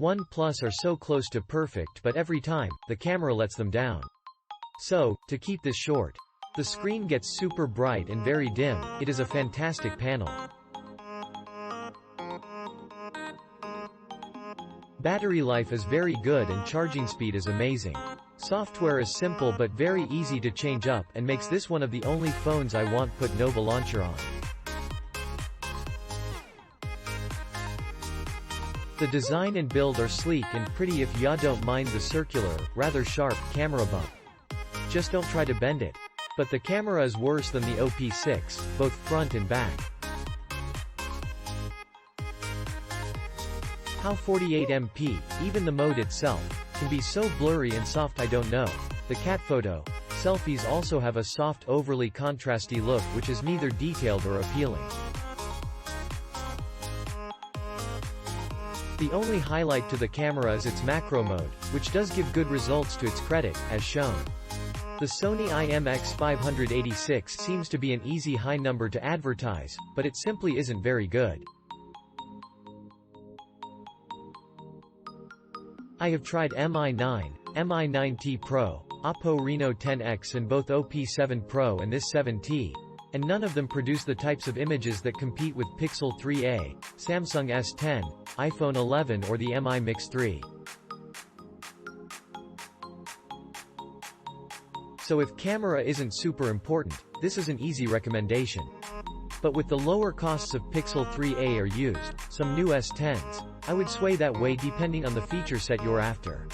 OnePlus are so close to perfect, but every time, the camera lets them down. So, to keep this short, the screen gets super bright and very dim. It is a fantastic panel. Battery life is very good and charging speed is amazing. Software is simple but very easy to change up and makes this one of the only phones I want put Nova Launcher on. The design and build are sleek and pretty if ya don't mind the circular, rather sharp, camera bump. Just don't try to bend it. But the camera is worse than the OP6, both front and back. How 48MP, even the mode itself, can be so blurry and soft I don't know. The cat photo selfies also have a soft overly contrasty look which is neither detailed or appealing. The only highlight to the camera is its macro mode, which does give good results to its credit, as shown. The Sony IMX586 seems to be an easy high number to advertise, but it simply isn't very good. I have tried Mi9, Mi9T Pro, Oppo Reno 10X and both OP7 Pro and this 7T, and none of them produce the types of images that compete with Pixel 3a, Samsung S10, iPhone 11 or the Mi Mix 3. So if camera isn't super important, this is an easy recommendation. But with the lower costs of Pixel 3a are used, some new S10s, I would sway that way depending on the feature set you're after.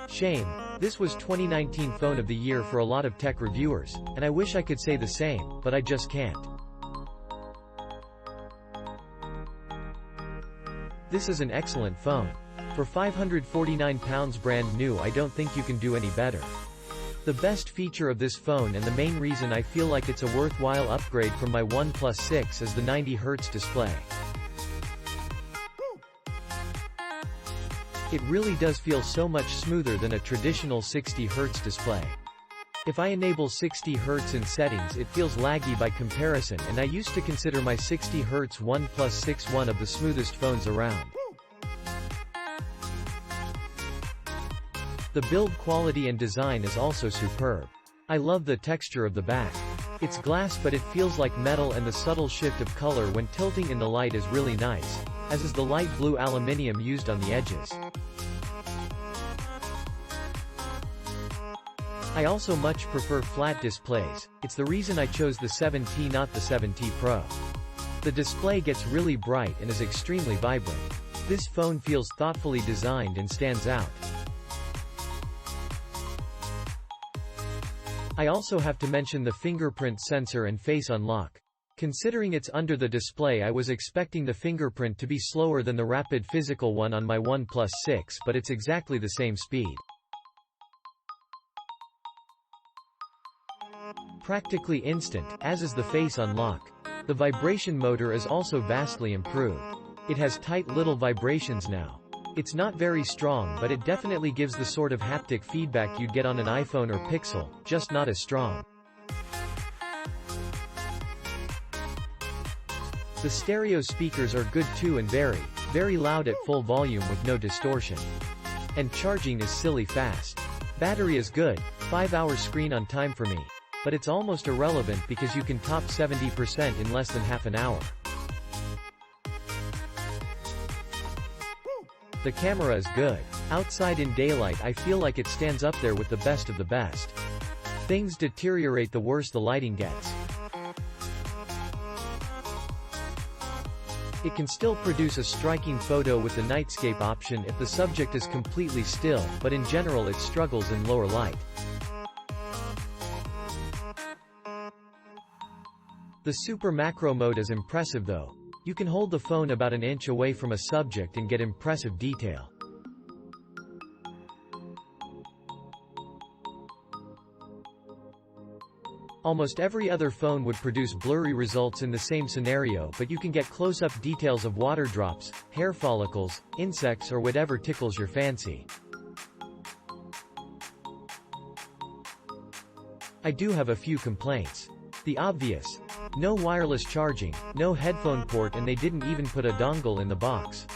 Shame. This was 2019 Phone of the Year for a lot of tech reviewers, and I wish I could say the same, but I just can't. This is an excellent phone. For £549 brand new, I don't think you can do any better. The best feature of this phone and the main reason I feel like it's a worthwhile upgrade from my OnePlus 6 is the 90Hz display. It really does feel so much smoother than a traditional 60Hz display. If I enable 60Hz in settings it feels laggy by comparison, and I used to consider my 60Hz OnePlus 6 one of the smoothest phones around. The build quality and design is also superb. I love the texture of the back. It's glass but it feels like metal, and the subtle shift of color when tilting in the light is really nice, as is the light blue aluminium used on the edges. I also much prefer flat displays. It's the reason I chose the 7T, not the 7T Pro. The display gets really bright and is extremely vibrant. This phone feels thoughtfully designed and stands out. I also have to mention the fingerprint sensor and face unlock. Considering it's under the display, I was expecting the fingerprint to be slower than the rapid physical one on my OnePlus 6, but it's exactly the same speed. Practically instant, as is the face unlock. The vibration motor is also vastly improved. It has tight little vibrations now. It's not very strong, but it definitely gives the sort of haptic feedback you'd get on an iPhone or Pixel, just not as strong. The stereo speakers are good too and very loud at full volume with no distortion. And charging is silly fast. Battery is good, 5-hour screen on time for me. But it's almost irrelevant because you can top 70% in less than half an hour. The camera is good. Outside in daylight I feel like it stands up there with the best of the best. Things deteriorate the worse the lighting gets. It can still produce a striking photo with the nightscape option if the subject is completely still, but in general it struggles in lower light. The super macro mode is impressive though. You can hold the phone about an inch away from a subject and get impressive detail. Almost every other phone would produce blurry results in the same scenario, but you can get close-up details of water drops, hair follicles, insects or whatever tickles your fancy. I do have a few complaints. The obvious. No wireless charging, no headphone port, and they didn't even put a dongle in the box.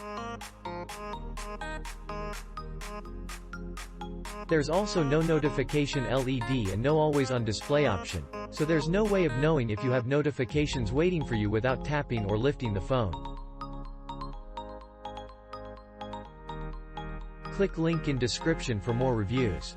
There's also no notification LED and no always-on display option, so there's no way of knowing if you have notifications waiting for you without tapping or lifting the phone. Click link in description for more reviews.